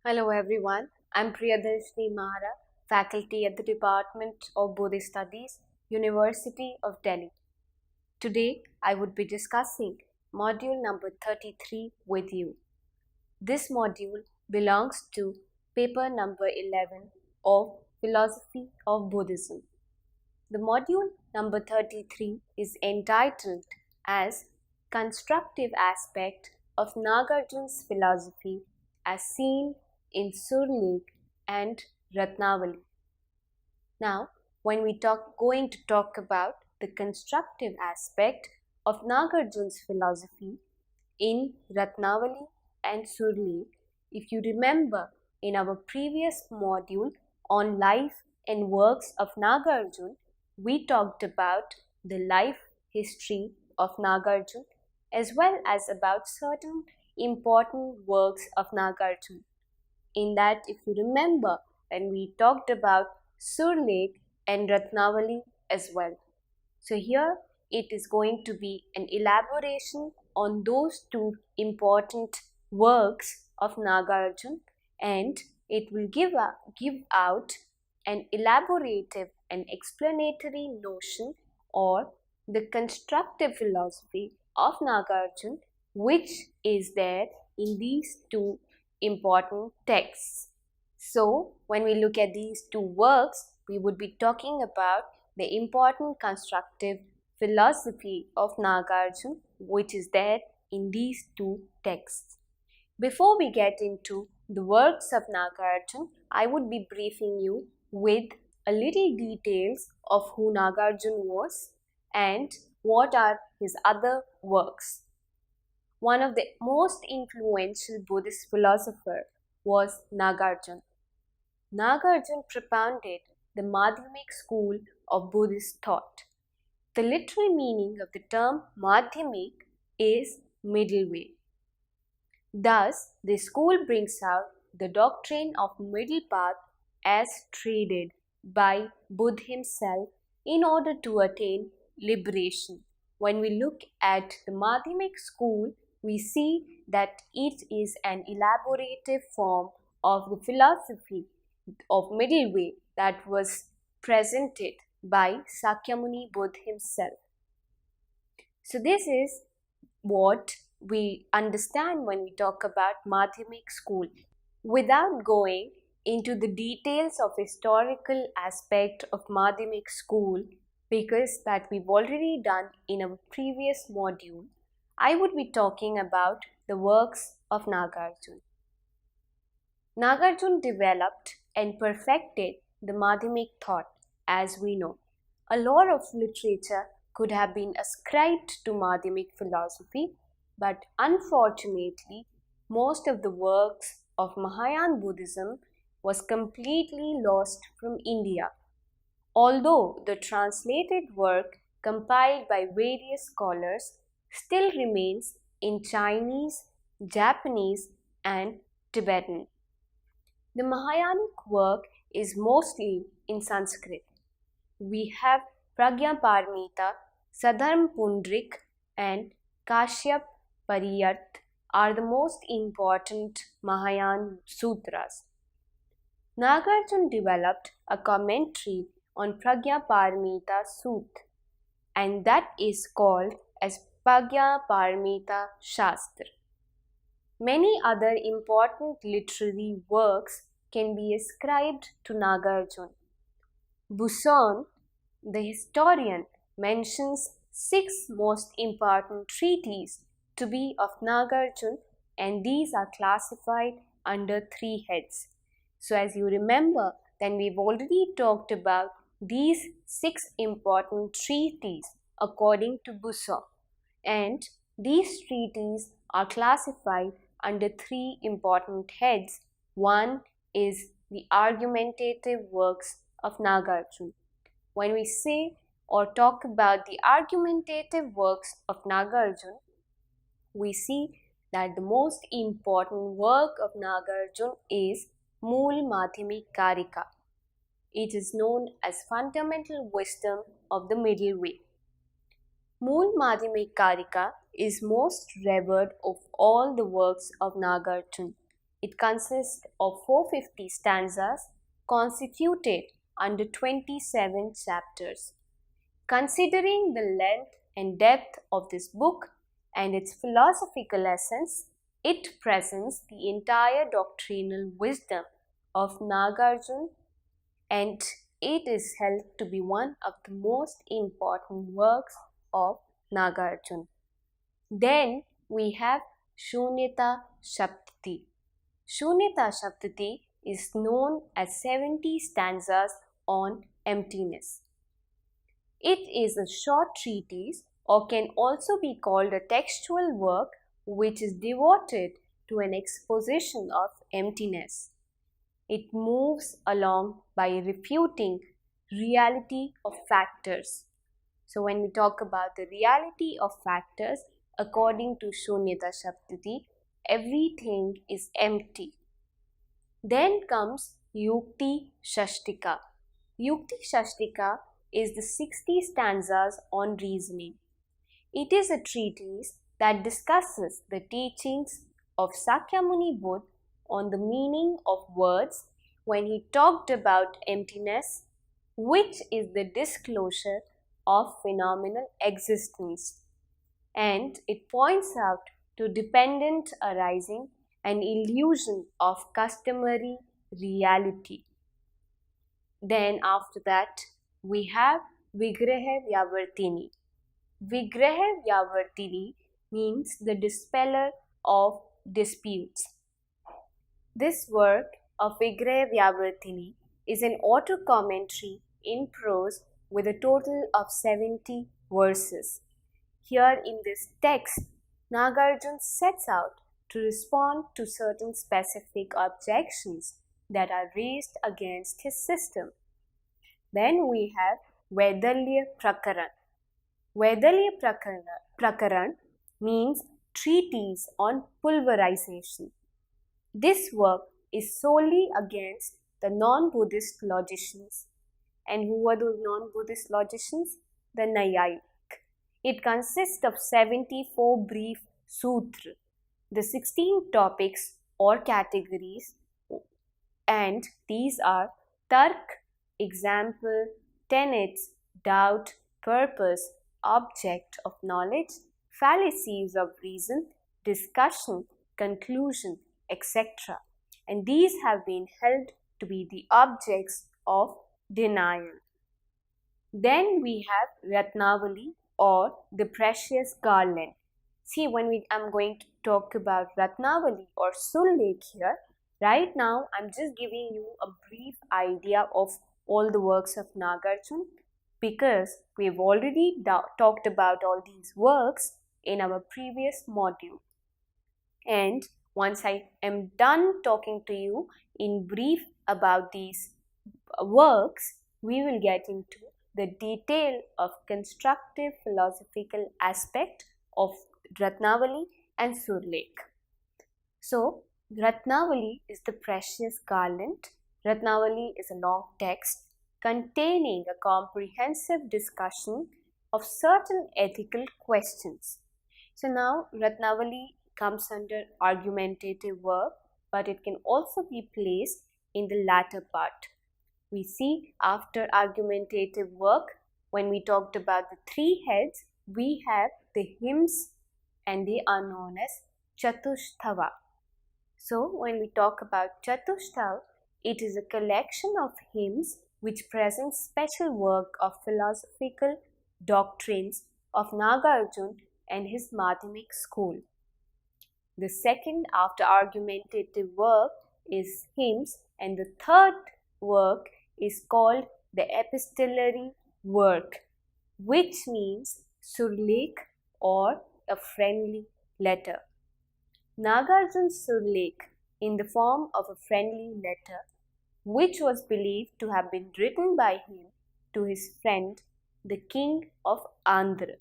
Hello everyone, I'm Priyadarshini Mahara, faculty at the Department of Buddhist Studies, University of Delhi. Today I would be discussing module number 33 with you. This module belongs to paper number 11 of Philosophy of Buddhism. The module number 33 is entitled as Constructive Aspect of Nāgārjuna's Philosophy as seen in Suhrlekha and Ratnāvali. Now, when we going to talk about the constructive aspect of Nāgārjuna's philosophy in Ratnāvali and Suhrlekha, if you remember in our previous module on life and works of Nāgārjuna, we talked about the life history of Nāgārjuna as well as about certain important works of Nāgārjuna. In that, if you remember, and we talked about Suhrlekha and Ratnavali as well. So here it is going to be an elaboration on those two important works of Nāgārjuna, and it will give out an elaborative and explanatory notion or the constructive philosophy of Nāgārjuna, which is there in these two important texts. So, when we look at these two works, we would be talking about the important constructive philosophy of Nāgārjuna, which is there in these two texts. Before we get into the works of Nāgārjuna, I would be briefing you with a little details of who Nāgārjuna was and what are his other works. One of the most influential Buddhist philosopher was Nāgārjuna. Nāgārjuna propounded the Madhyamik school of Buddhist thought. The literal meaning of the term Madhyamik is middle way. Thus, the school brings out the doctrine of middle path as treated by Buddha himself in order to attain liberation. When we look at the Madhyamik school, we see that it is an elaborative form of the philosophy of middle way that was presented by Sakyamuni Buddha himself. So this is what we understand when we talk about Madhyamik school. Without going into the details of historical aspect of Madhyamik school, because that we've already done in our previous module, I would be talking about the works of Nāgārjuna. Nāgārjuna developed and perfected the Madhyamik thought, as we know. A lot of literature could have been ascribed to Madhyamik philosophy, but unfortunately, most of the works of Mahayana Buddhism was completely lost from India. Although the translated work compiled by various scholars still remains in Chinese, Japanese, and Tibetan. The Mahayanic work is mostly in Sanskrit. We have Prajnaparamita, Sadharma Pundrik, and Kashyap Pariyat are the most important Mahayana sutras. Nāgārjuna developed a commentary on Prajnaparamita Sutta, and that is called as Prajnaparamita Shastra. Many other important literary works can be ascribed to Nāgārjuna. Buson, the historian, mentions 6 most important treatises to be of Nāgārjuna, and these are classified under 3 heads. So as you remember, then we've already talked about these 6 important treatises according to Buson. And these treatises are classified under 3 important heads. One is the argumentative works of Nāgārjuna. When we say or talk about the argumentative works of Nāgārjuna, we see that the most important work of Nāgārjuna is Mūla Madhyamik Karika. It is known as fundamental wisdom of the middle way. Mūla Madhyamik Karika is most revered of all the works of Nāgārjuna. It consists of 450 stanzas constituted under 27 chapters. Considering the length and depth of this book and its philosophical essence, it presents the entire doctrinal wisdom of Nāgārjuna, and it is held to be one of the most important works of Nāgārjuna. Then we have Śūnyatāsaptati. Śūnyatāsaptati is known as 70 stanzas on emptiness. It is a short treatise, or can also be called a textual work, which is devoted to an exposition of emptiness. It moves along by refuting reality of factors. So when we talk about the reality of factors, according to Śūnyatāsaptati, everything is empty. Then comes Yuktişaştika. Yuktişaştika is the 60 stanzas on reasoning. It is a treatise that discusses the teachings of Sakyamuni Buddha on the meaning of words when he talked about emptiness, which is the disclosure of phenomenal existence, and it points out to dependent arising and illusion of customary reality. Then after that we have Vigrahavyavartani. Vigrahavyavartani means the dispeller of disputes. This work of Vigrahavyavartani is an auto-commentary in prose with a total of 70 verses. Here in this text, Nāgārjuna sets out to respond to certain specific objections that are raised against his system. Then we have Vaidalya Prakaran. Vaidalya Prakaran means treatise on pulverization. This work is solely against the non-Buddhist logicians. And who are those non-Buddhist logicians? The Nāyāyik. It consists of 74 brief sutras, the 16 topics or categories, and these are tark, example, tenets, doubt, purpose, object of knowledge, fallacies of reason, discussion, conclusion, etc. And these have been held to be the objects of denial. Then we have Ratnāvali, or the precious garland. See, when I'm going to talk about Ratnāvali or Suhrlekha here, right now I'm just giving you a brief idea of all the works of Nāgārjuna, because we've already talked about all these works in our previous module. And once I am done talking to you in brief about these works, we will get into the detail of constructive philosophical aspect of Ratnāvali and Suhrlekha. So, Ratnāvali is the precious garland. Ratnāvali is a long text containing a comprehensive discussion of certain ethical questions. So now Ratnāvali comes under argumentative work, but it can also be placed in the latter part. We see after argumentative work, when we talked about the three heads, we have the hymns, and they are known as Chatushtava. So when we talk about Chatushtava, it is a collection of hymns which presents special work of philosophical doctrines of Nāgārjuna and his Madhyamik school. The second after argumentative work is hymns, and the third work is called the epistolary work, which means Suhrlekha or a friendly letter. Nāgārjuna's Suhrlekha in the form of a friendly letter, which was believed to have been written by him to his friend, the king of Andhra.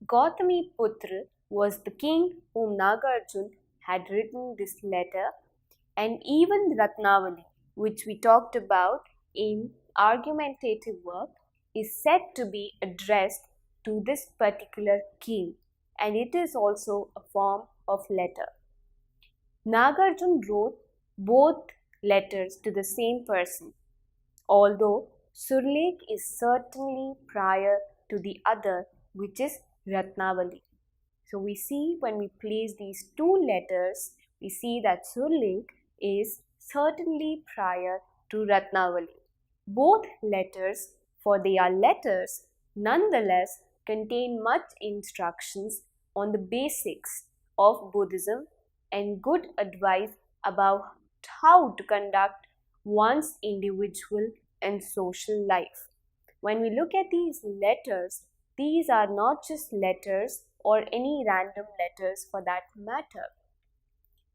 Gautami Putra was the king whom Nāgārjuna had written this letter, and even Ratnāvali, which we talked about in argumentative work, is said to be addressed to this particular king, and it is also a form of letter. Nāgārjuna wrote both letters to the same person, although Suhrlekha is certainly prior to the other, which is Ratnāvali. So we see when we place these two letters, we see that Suhrlekha is certainly prior to Ratnāvali. Both letters, for they are letters, nonetheless contain much instructions on the basics of Buddhism and good advice about how to conduct one's individual and social life. When we look at these letters, these are not just letters or any random letters for that matter.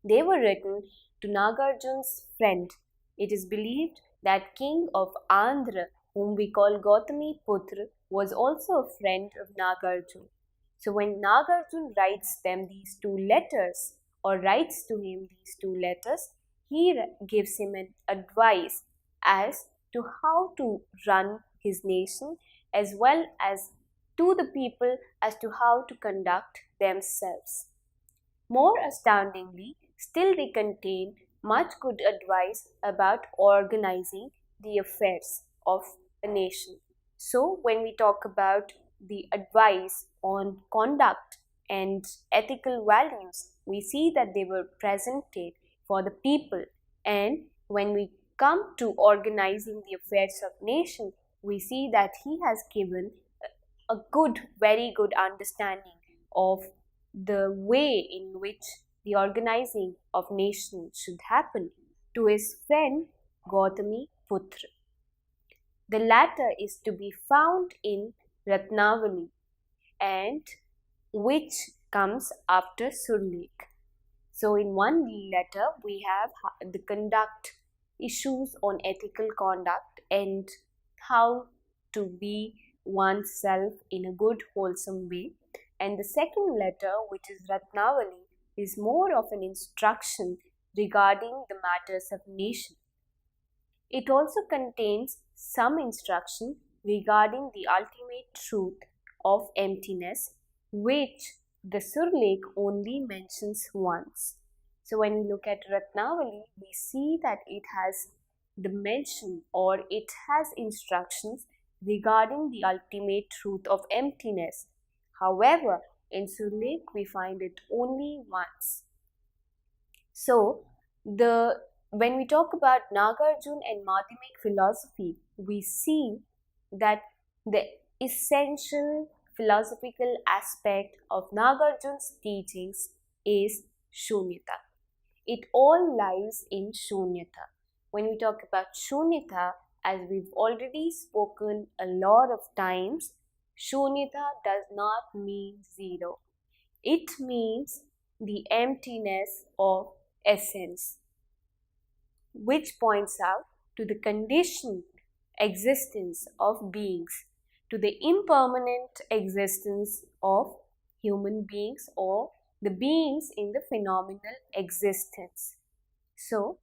They were written to Nāgārjuna's friend. It is believed that king of Andhra, whom we call Gautamiputra, was also a friend of Nāgārjuna. So when Nāgārjuna writes them these two letters, or writes to him these two letters, he gives him an advice as to how to run his nation, as well as to the people as to how to conduct themselves. More astoundingly, still they contain much good advice about organizing the affairs of a nation. So when we talk about the advice on conduct and ethical values, we see that they were presented for the people, and when we come to organizing the affairs of nation, we see that he has given a very good understanding of the way in which the organizing of nation should happen to his friend Gautamiputra. The latter is to be found in Ratnāvali, and which comes after Suhrlekha. So in one letter we have the conduct issues on ethical conduct and how to be oneself in a good wholesome way, and the second letter, which is Ratnāvali, is more of an instruction regarding the matters of nation. It also contains some instruction regarding the ultimate truth of emptiness, which the Suhrlekha only mentions once. So when we look at Ratnāvali, we see that it has the mention, or it has instructions regarding the ultimate truth of emptiness. However, in Suhrlekha we find it only once. So when we talk about Nāgārjuna and Madhyamik philosophy, we see that the essential philosophical aspect of Nāgārjuna's teachings is Śūnyata. It all lies in Śūnyata. When we talk about Śūnyata, as we've already spoken a lot of times, Śūnyata does not mean zero. It means the emptiness of essence, which points out to the conditioned existence of beings, to the impermanent existence of human beings or the beings in the phenomenal existence. So,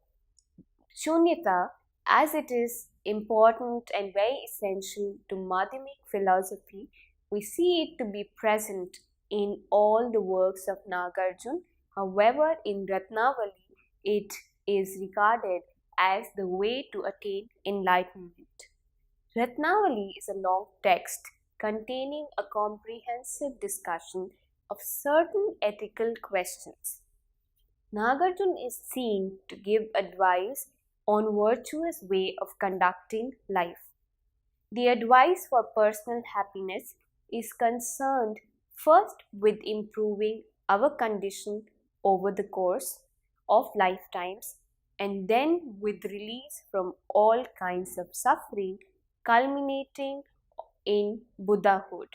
Śūnyata, as it is important and very essential to Madhyamik philosophy, we see it to be present in all the works of Nāgārjuna. However, in Ratnāvali, it is regarded as the way to attain enlightenment. Ratnāvali is a long text containing a comprehensive discussion of certain ethical questions. Nāgārjuna is seen to give advice on virtuous way of conducting life. The advice for personal happiness is concerned first with improving our condition over the course of lifetimes, and then with release from all kinds of suffering, culminating in Buddhahood.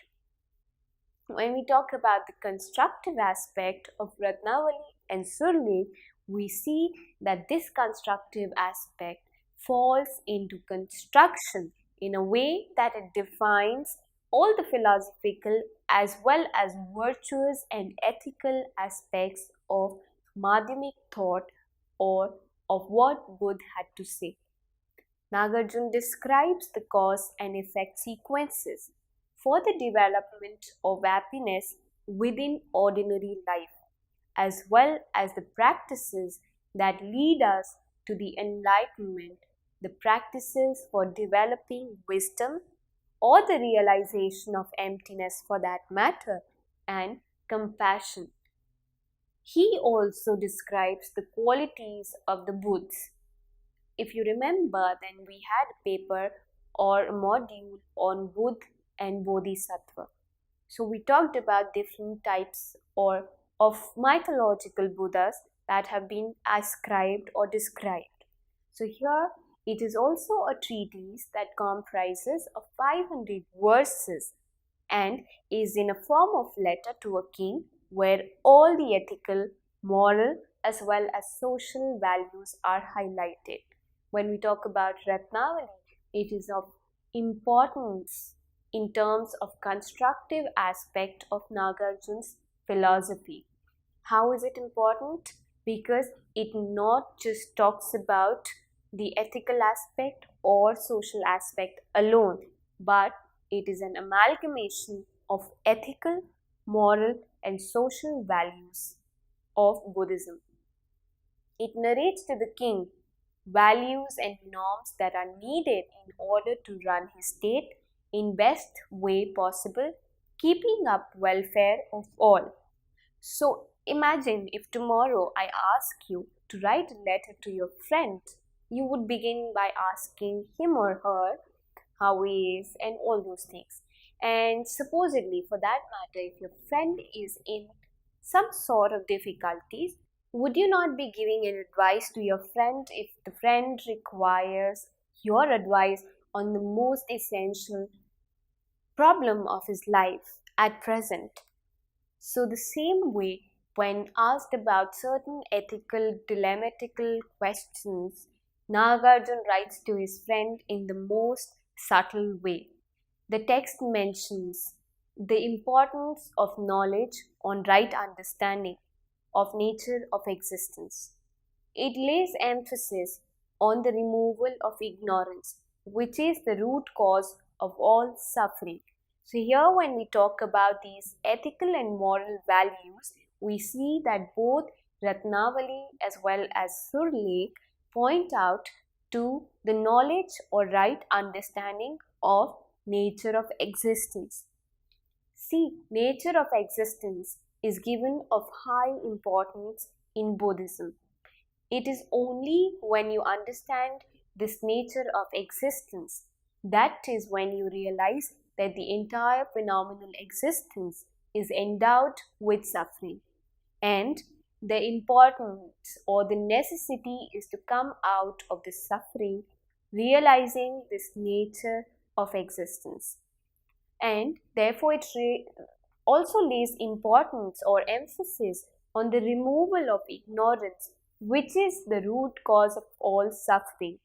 When we talk about the constructive aspect of Ratnāvali and Suhrlekha, we see that this constructive aspect falls into construction in a way that it defines all the philosophical as well as virtuous and ethical aspects of Madhyamik thought or of what Buddha had to say. Nāgārjuna describes the cause and effect sequences for the development of happiness within ordinary life, as well as the practices that lead us to the enlightenment, the practices for developing wisdom or the realization of emptiness for that matter, and compassion. He also describes the qualities of the Buddhas. If you remember, then we had a paper or a module on Buddha and Bodhisattva. So we talked about different types of mythological Buddhas that have been ascribed or described. So here it is also a treatise that comprises of 500 verses and is in a form of letter to a king, where all the ethical, moral as well as social values are highlighted. When we talk about Ratnavali, it is of importance in terms of constructive aspect of Nāgārjuna's philosophy. How is it important? Because it not just talks about the ethical aspect or social aspect alone, but it is an amalgamation of ethical, moral and social values of Buddhism. It narrates to the king values and norms that are needed in order to run his state in best way possible, keeping up welfare of all. So imagine if tomorrow I ask you to write a letter to your friend, you would begin by asking him or her how he is and all those things. And supposedly, for that matter, if your friend is in some sort of difficulties, would you not be giving an advice to your friend if the friend requires your advice on the most essential problem of his life at present? So the same way, when asked about certain ethical, dilemmaticical questions, Nāgārjuna writes to his friend in the most subtle way. The text mentions the importance of knowledge on right understanding of nature of existence. It lays emphasis on the removal of ignorance, which is the root cause of all suffering. So here when we talk about these ethical and moral values, we see that both Ratnāvali as well as Suhrlekha point out to the knowledge or right understanding of nature of existence. See, nature of existence is given of high importance in Buddhism. It is only when you understand this nature of existence, that is when you realize that the entire phenomenal existence is endowed with suffering, and the importance or the necessity is to come out of the suffering, realizing this nature of existence. And therefore it also lays importance or emphasis on the removal of ignorance, which is the root cause of all suffering.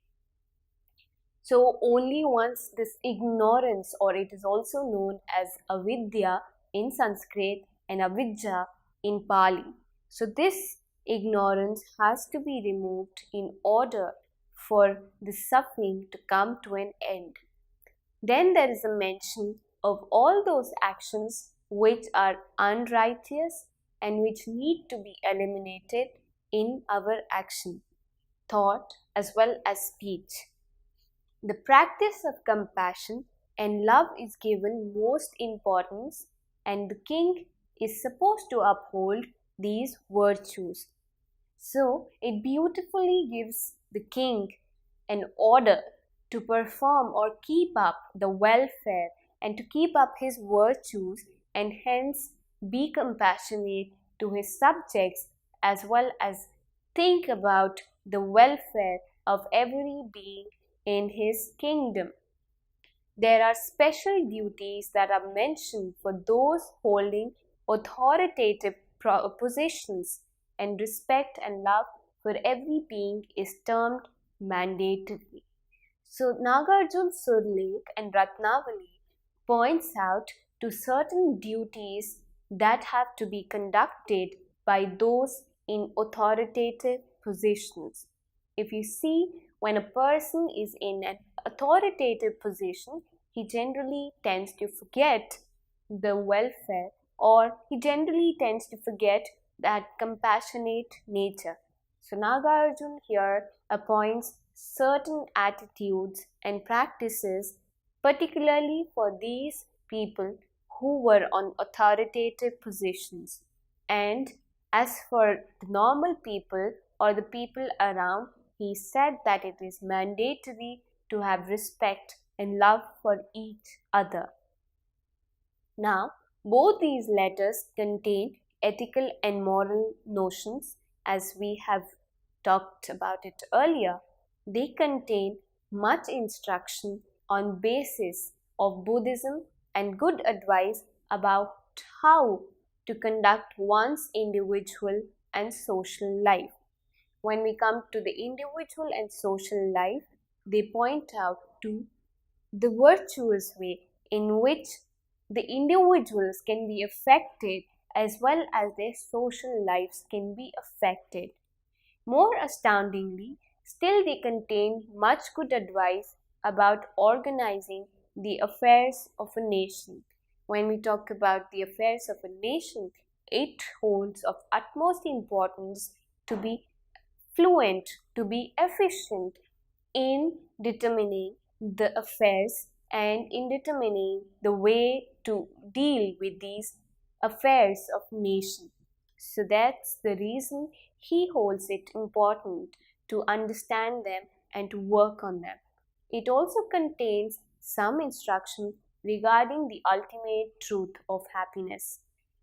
So only once this ignorance, or it is also known as avidya in Sanskrit and avijja in Pali. So this ignorance has to be removed in order for the suffering to come to an end. Then there is a mention of all those actions which are unrighteous and which need to be eliminated in our action, thought as well as speech. The practice of compassion and love is given most importance, and the king is supposed to uphold these virtues. So it beautifully gives the king an order to perform or keep up the welfare and to keep up his virtues, and hence be compassionate to his subjects as well as think about the welfare of every being in his kingdom. There are special duties that are mentioned for those holding authoritative positions, and respect and love for every being is termed mandatory. So Nāgārjuna, Suhrlekha and Ratnāvali points out to certain duties that have to be conducted by those in authoritative positions. If you see, when a person is in an authoritative position, he generally tends to forget the welfare, or he generally tends to forget that compassionate nature. So Nāgārjuna here appoints certain attitudes and practices particularly for these people who were on authoritative positions. And as for the normal people or the people around, he said that it is mandatory to have respect and love for each other. Now, both these letters contain ethical and moral notions, as we have talked about it earlier. They contain much instruction on basis of Buddhism and good advice about how to conduct one's individual and social life. When we come to the individual and social life, they point out to the virtuous way in which the individuals can be affected as well as their social lives can be affected. More astoundingly, still they contain much good advice about organizing the affairs of a nation. When we talk about the affairs of a nation, it holds of utmost importance to be fluent, to be efficient in determining the affairs and in determining the way to deal with these affairs of nation. So that's the reason he holds it important to understand them and to work on them. It also contains some instruction regarding the ultimate truth of happiness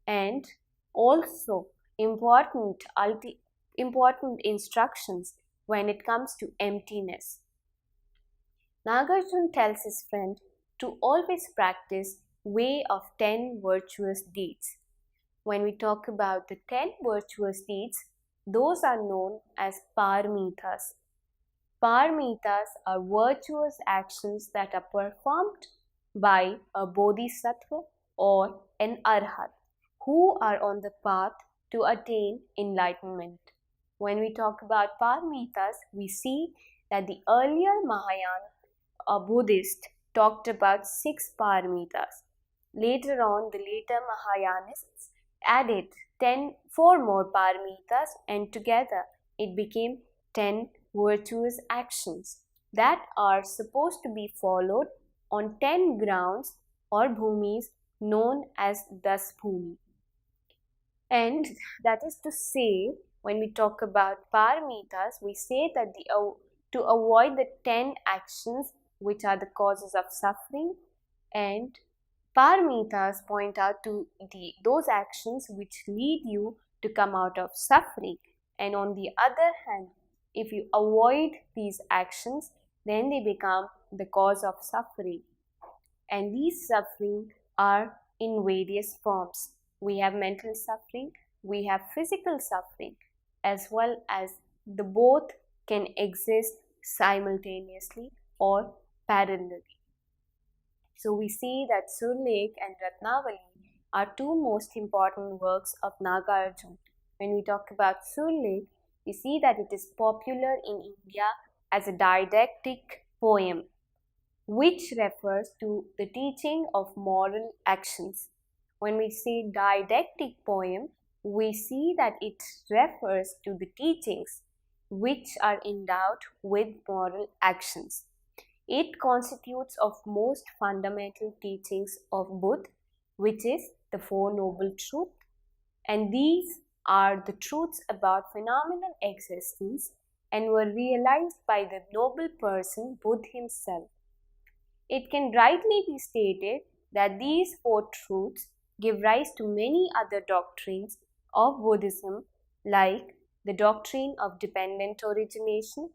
and also important instructions when it comes to emptiness. Nagarjuna tells his friend to always practice way of 10 virtuous deeds. When we talk about the 10 virtuous deeds, those are known as paramitas. Paramitas are virtuous actions that are performed by a bodhisattva or an arhat who are on the path to attain enlightenment. When we talk about paramitas, we see that the earlier Mahayana Buddhist talked about 6 paramitas. Later on, the later Mahayanists added 4 more paramitas, and together it became 10 virtuous actions that are supposed to be followed on 10 grounds or bhumis known as das bhumi. And that is to say, when we talk about paramitas, we say that to avoid the 10 actions which are the causes of suffering, and paramitas point out to those actions which lead you to come out of suffering. And on the other hand, if you avoid these actions, then they become the cause of suffering. And these suffering are in various forms. We have mental suffering, we have physical suffering, as well as the both can exist simultaneously or parallelly. So we see that Suhrlekha and Ratnāvali are 2 most important works of Nāgārjuna. When we talk about Suhrlekha, we see that it is popular in India as a didactic poem, which refers to the teaching of moral actions. When we say didactic poem, we see that it refers to the teachings which are endowed with moral actions. It constitutes of most fundamental teachings of Buddha, which is the 4 Noble Truths, and these are the truths about phenomenal existence and were realized by the noble person Buddha himself. It can rightly be stated that these 4 truths give rise to many other doctrines of Buddhism, like the doctrine of dependent origination,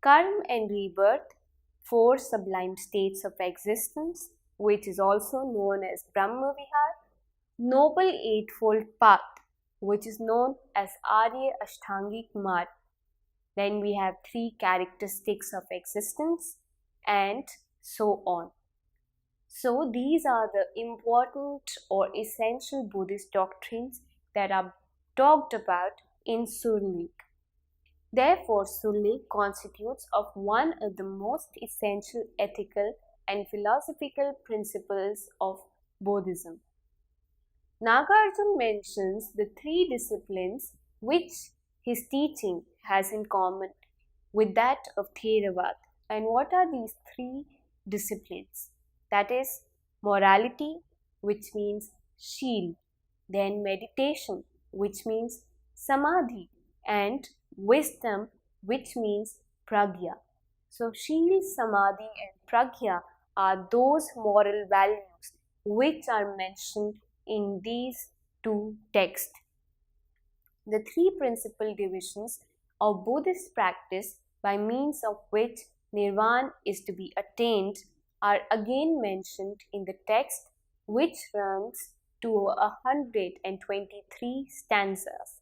karma and rebirth, 4 sublime states of existence, which is also known as Brahma Vihar, Noble Eightfold Path, which is known as Arya Ashtangik Marg. Then we have 3 characteristics of existence, and so on. So these are the important or essential Buddhist doctrines that are talked about in Suhrlekha. Therefore, Suhrlekha constitutes of one of the most essential ethical and philosophical principles of Buddhism. Nagarjuna mentions the three disciplines which his teaching has in common with that of Theravada. And what are these three disciplines? That is morality, which means shīl, then meditation, which means samadhi, and wisdom, which means pragya. So shīl, samadhi and pragya are those moral values which are mentioned in these two texts. The three principal divisions of Buddhist practice by means of which nirvana is to be attained are again mentioned in the text, which runs to 123 stanzas.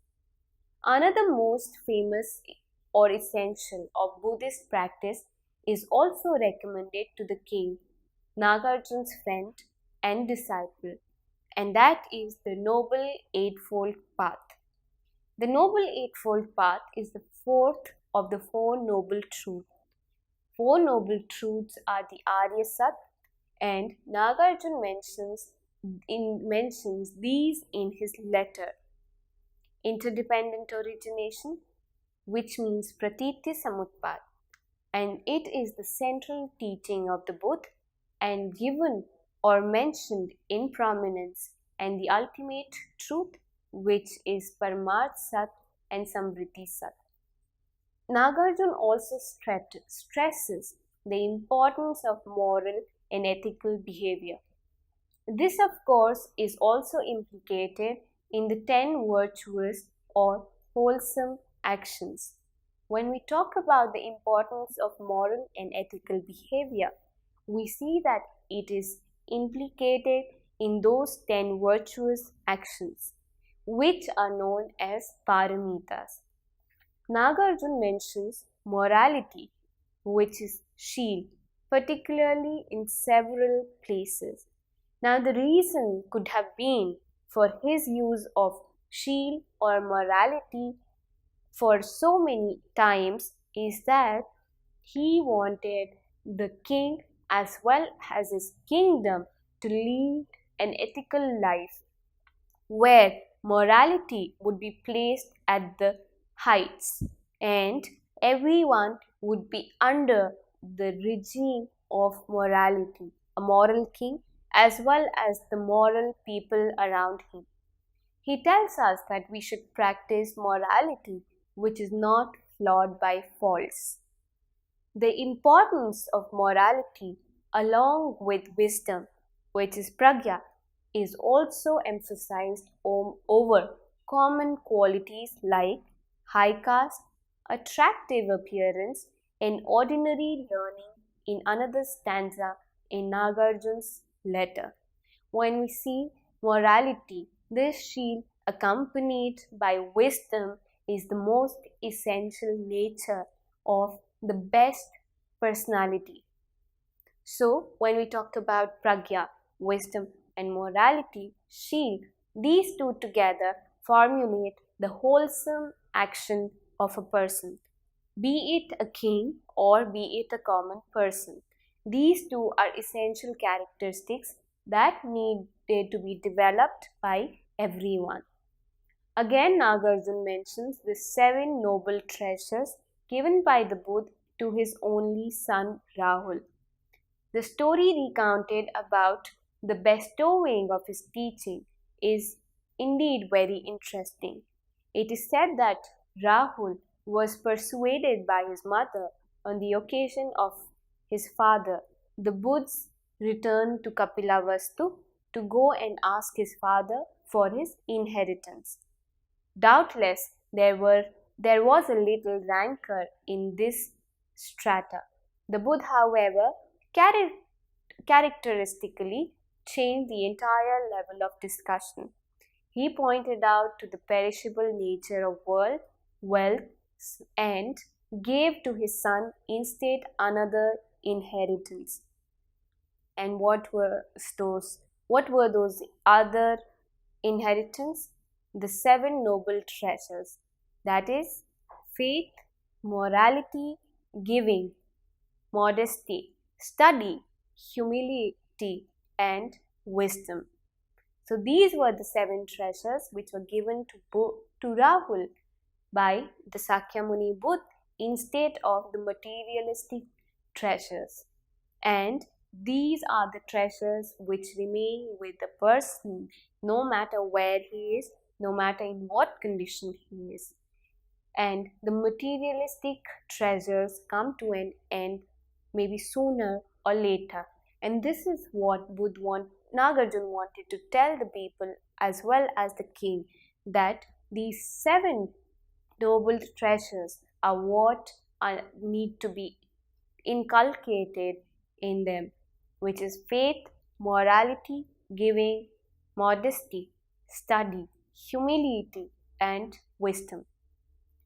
Another most famous or essential of Buddhist practice is also recommended to the king, Nagarjuna's friend and disciple, and that is the Noble Eightfold Path. The Noble Eightfold Path is the fourth of the Four Noble Truths. Four Noble Truths are the Arya Sat, and Nagarjuna mentions these in his letter. Interdependent origination, which means Pratitya Samutpad, and it is the central teaching of the Buddha and given or mentioned in prominence, and the ultimate truth, which is Paramarth Sat and Samvriti Sat. Nagarjuna also stresses the importance of moral and ethical behavior. This, of course, is also implicated in the 10 virtuous or wholesome actions. When we talk about the importance of moral and ethical behavior, we see that it is implicated in those 10 virtuous actions, which are known as paramitas. Nagarjuna mentions morality, which is shīl, particularly in several places. Now, the reason could have been for his use of shīl or morality for so many times is that he wanted the king as well as his kingdom to lead an ethical life where morality would be placed at the heights and everyone would be under the regime of morality, a moral king as well as the moral people around him. He tells us that we should practice morality which is not flawed by faults. The importance of morality along with wisdom, which is pragya, is also emphasized over common qualities like high caste, attractive appearance, and ordinary learning in another stanza in Nagarjuna's letter. When we see morality, this shīl accompanied by wisdom is the most essential nature of the best personality. So, when we talk about pragya, wisdom, and morality, shīl, these two together formulate the wholesome action of a person, be it a king or be it a common person. These two are essential characteristics that needed to be developed by everyone. Again, Nagarjuna mentions the 7 noble treasures given by the Buddha to his only son Rahul. The story recounted about the bestowing of his teaching is indeed very interesting. It is said that Rahul was persuaded by his mother on the occasion of his father, the Buddha's return to Kapilavastu, to go and ask his father for his inheritance. Doubtless, there was a little rancor in this strata. The Buddha, however, characteristically changed the entire level of discussion. He pointed out to the perishable nature of world, wealth, and gave to his son instead another inheritance. And what were those other inheritance? The 7 noble treasures, that is faith, morality, giving, modesty, study, humility, and wisdom. So these were the 7 treasures which were given to Rahul by the Sakyamuni Buddha instead of the materialistic treasures. And these are the treasures which remain with the person no matter where he is, no matter in what condition he is. And the materialistic treasures come to an end maybe sooner or later. And this is what Nāgārjuna wanted to tell the people as well as the king, that these 7 noble treasures are what need to be inculcated in them, which is faith, morality, giving, modesty, study, humility, and wisdom.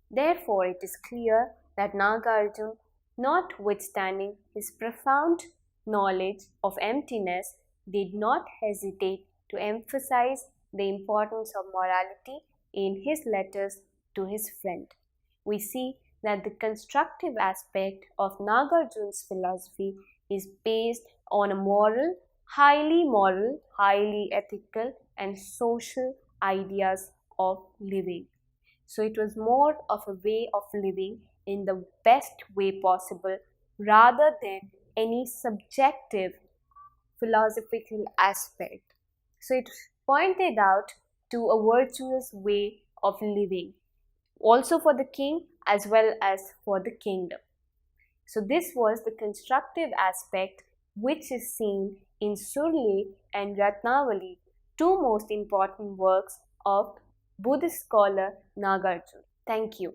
Therefore, it is clear that Nāgārjuna, notwithstanding his profound knowledge of emptiness, did not hesitate to emphasize the importance of morality in his letters to his friend. We see that the constructive aspect of Nāgārjuna's philosophy is based on highly ethical and social ideas of living. So it was more of a way of living in the best way possible rather than any subjective philosophical aspect. So it pointed out to a virtuous way of living, also for the king as well as for the kingdom. So this was the constructive aspect which is seen in Suhrlekha and Ratnāvali, 2 most important works of Buddhist scholar Nāgārjuna. Thank you.